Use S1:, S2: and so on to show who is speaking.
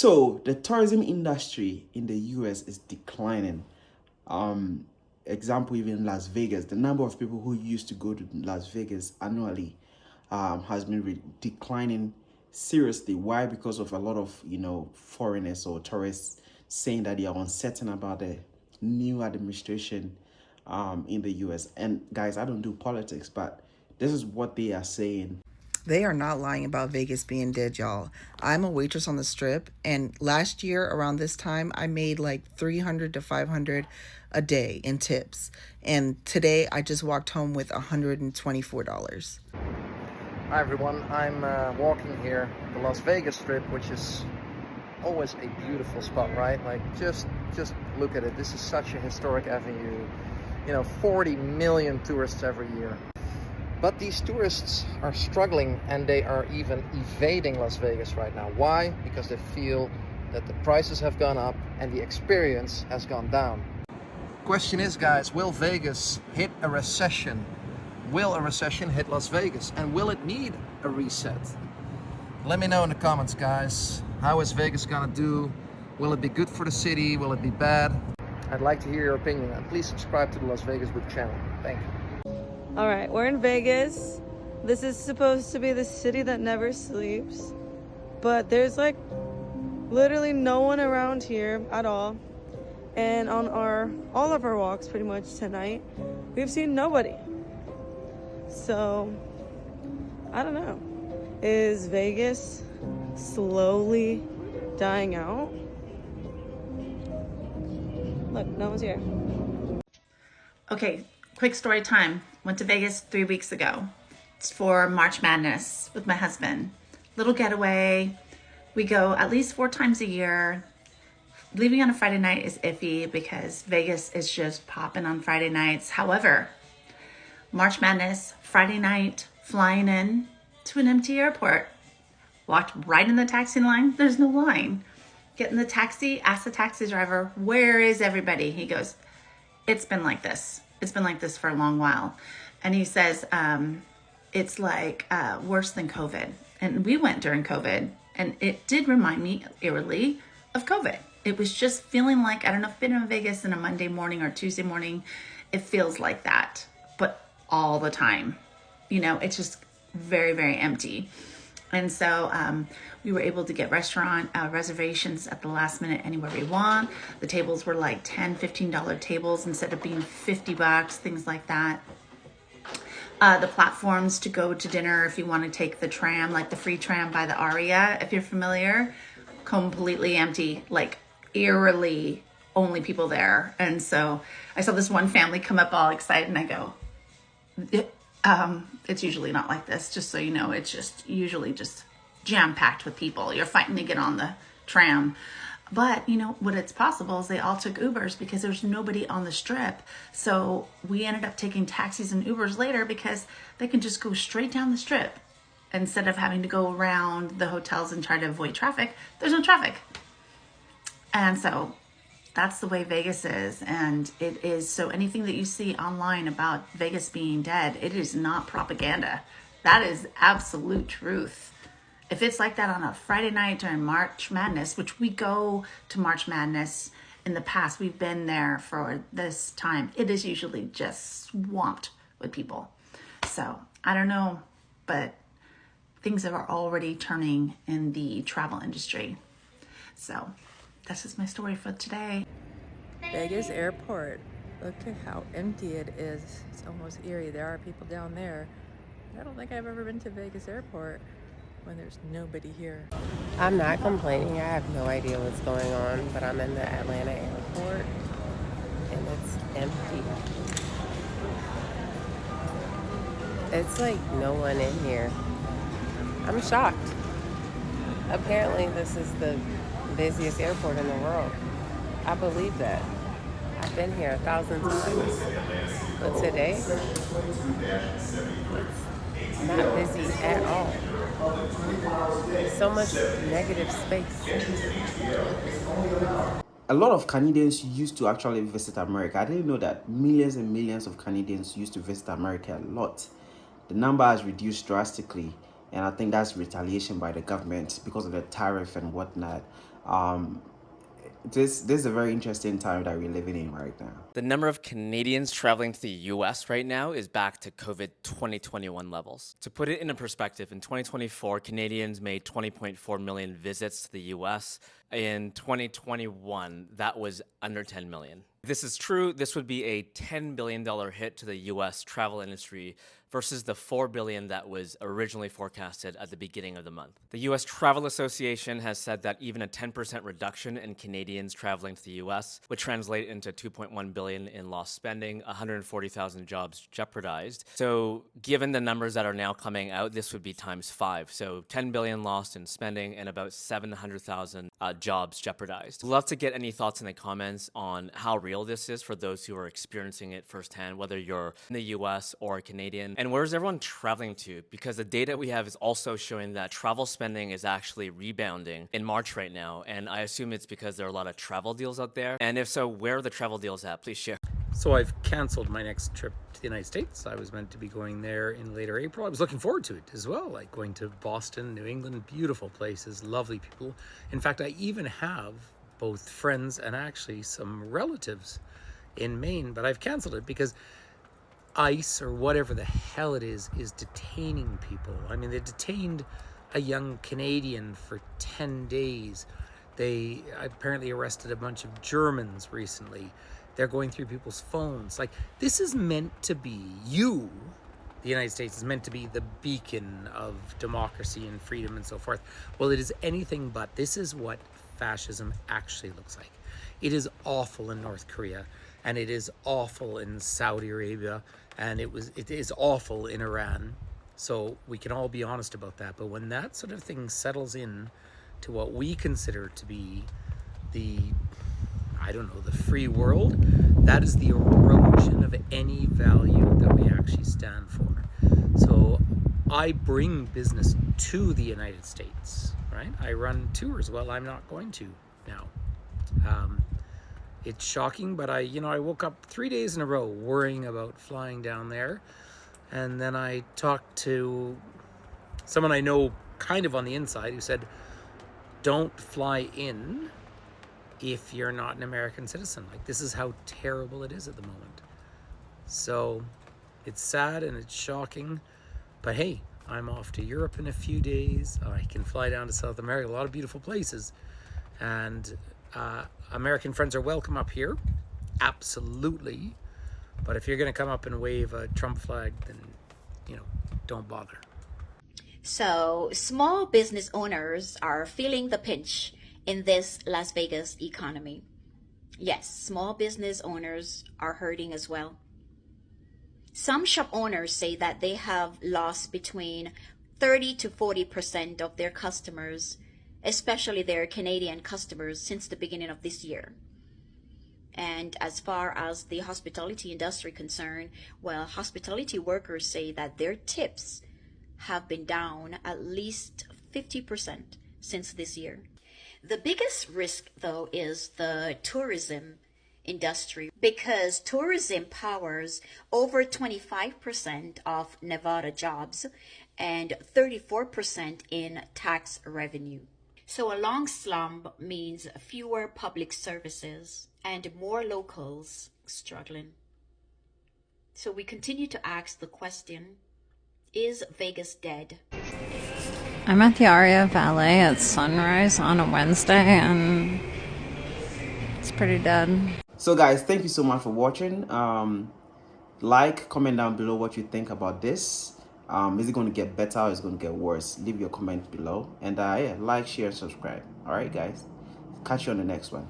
S1: So the tourism industry in the US is declining. Example, even Las Vegas, the number of people who used to go to Las Vegas annually has been declining seriously. Why? Because of a lot of foreigners or tourists saying that they are uncertain about the new administration in the US. And guys, I don't do politics, but this is what they are saying.
S2: They are not lying about Vegas being dead, y'all. I'm a waitress on the Strip, and last year around this time, I made like 300 to 500 a day in tips. And today, I just walked home with $124.
S3: Hi everyone, I'm walking here the Las Vegas Strip, which is always a beautiful spot, right? Like just look at it. This is such a historic avenue. 40 million tourists every year. But these tourists are struggling, and they are even evading Las Vegas right now. Why? Because they feel that the prices have gone up and the experience has gone down. Question is, guys, will Vegas hit a recession? Will a recession hit Las Vegas? And will it need a reset? Let me know in the comments, guys. How is Vegas gonna do? Will it be good for the city? Will it be bad? I'd like to hear your opinion, and please subscribe to the Las Vegas Book channel. Thank you.
S4: All right, we're in Vegas. This is supposed to be the city that never sleeps, but there's like literally no one around here at all. And on all of our walks pretty much tonight, we've seen nobody. So, I don't know. Is Vegas slowly dying out? Look, no one's here.
S5: Okay, quick story time. Went to Vegas 3 weeks ago. It's for March Madness with my husband. Little getaway. We go at least 4 times a year. Leaving on a Friday night is iffy because Vegas is just popping on Friday nights. However, March Madness, Friday night, flying in to an empty airport. Walked right in the taxi line. There's no line. Get in the taxi, ask the taxi driver, where is everybody? He goes, it's been like this. It's been like this for a long while. And he says, it's like worse than COVID. And we went during COVID, and it did remind me eerily of COVID. It was just feeling like, I don't know if I've been in Vegas on a Monday morning or Tuesday morning, it feels like that, but all the time. It's just very, very empty. And so we were able to get restaurant reservations at the last minute anywhere we want. The tables were like $10, $15 tables instead of being $50, things like that. The platforms to go to dinner if you want to take the tram, like the free tram by the Aria, if you're familiar, completely empty, like eerily only people there. And so I saw this one family come up all excited, and I go, it's usually not like this, just so you know. It's just usually just jam-packed with people. You're fighting to get on the tram. But what it's possible is they all took Ubers because there's nobody on the Strip. So we ended up taking taxis and Ubers later because they can just go straight down the Strip instead of having to go around the hotels and try to avoid traffic. There's no traffic. And so that's the way Vegas is. And it is, so anything that you see online about Vegas being dead, it is not propaganda. That is absolute truth. If it's like that on a Friday night during March Madness, which we go to March Madness in the past, we've been there for this time, it is usually just swamped with people. So I don't know, but things are already turning in the travel industry. So this is my story for today.
S6: Vegas airport. Look at how empty it is. It's almost eerie. There are people down there. I don't think I've ever been to Vegas airport when there's nobody here.
S7: I'm not complaining. I have no idea what's going on, but I'm in the Atlanta airport and it's empty. It's like no one in here. I'm shocked. Apparently this is the busiest airport in the world. I believe that. I've been here 1,000 times. But today, it's not busy at all. So much negative space.
S1: A lot of Canadians used to actually visit America. I didn't know that millions and millions of Canadians used to visit America a lot. The number has reduced drastically, and I think that's retaliation by the government because of the tariff and whatnot. Um, this is a very interesting time that we're living in right now.
S8: The number of Canadians traveling to the US right now is back to COVID 2021 levels. To put it into perspective, in 2024, Canadians made 20.4 million visits to the US. In 2021, that was under 10 million. If this is true, this would be a $10 billion hit to the US travel industry versus the $4 billion that was originally forecasted at the beginning of the month. The US Travel Association has said that even a 10% reduction in Canadians traveling to the US would translate into $2.1 billion in lost spending, 140,000 jobs jeopardized. So given the numbers that are now coming out, this would be times 5. So 10 billion lost in spending and about 700,000 jobs jeopardized. Love to get any thoughts in the comments on how real this is for those who are experiencing it firsthand, whether you're in the US or a Canadian. And where's everyone traveling to? Because the data we have is also showing that travel spending is actually rebounding in March right now. And I assume it's because there are a lot of travel deals out there. And if so, where are the travel deals at? Please share.
S9: So I've canceled my next trip to the United States. I was meant to be going there in later April. I was looking forward to it as well, like going to Boston, New England, beautiful places, lovely people. In fact, I even have both friends and actually some relatives in Maine, but I've canceled it because ICE or whatever the hell it is detaining people. I mean, they detained a young Canadian for 10 days. They apparently arrested a bunch of Germans recently. They're going through people's phones. Like, this is meant to be, the United States is meant to be the beacon of democracy and freedom and so forth. Well, it is anything but. This is what fascism actually looks like. It is awful in North Korea, and it is awful in Saudi Arabia, and it is awful in Iran. So we can all be honest about that. But when that sort of thing settles in to what we consider to be the free world, that is the erosion of any value that we actually stand for. So I bring business to the United States, right? I run tours. Well, I'm not going to now. It's shocking, but I woke up 3 days in a row worrying about flying down there. And then I talked to someone I know kind of on the inside who said, don't fly in if you're not an American citizen. Like, this is how terrible it is at the moment. So it's sad and it's shocking, but hey, I'm off to Europe in a few days. I can fly down to South America, a lot of beautiful places. And American friends are welcome up here, absolutely. But if you're going to come up and wave a Trump flag, then, don't bother.
S10: So small business owners are feeling the pinch in this Las Vegas economy. Yes, small business owners are hurting as well. Some shop owners say that they have lost between 30 to 40% of their customers, especially their Canadian customers, since the beginning of this year. And as far as the hospitality industry concerned, well, hospitality workers say that their tips have been down at least 50% since this year. The biggest risk, though, is the tourism industry, because tourism powers over 25% of Nevada jobs and 34% in tax revenue. So a long slump means fewer public services and more locals struggling. So we continue to ask the question, is Vegas dead?
S11: I'm at the Aria Valet at sunrise on a Wednesday, and it's pretty dead.
S1: So guys, thank you so much for watching. Like, comment down below what you think about this. Is it going to get better or is it going to get worse? Leave your comment below. And yeah, like, share, and subscribe. All right, guys. Catch you on the next one.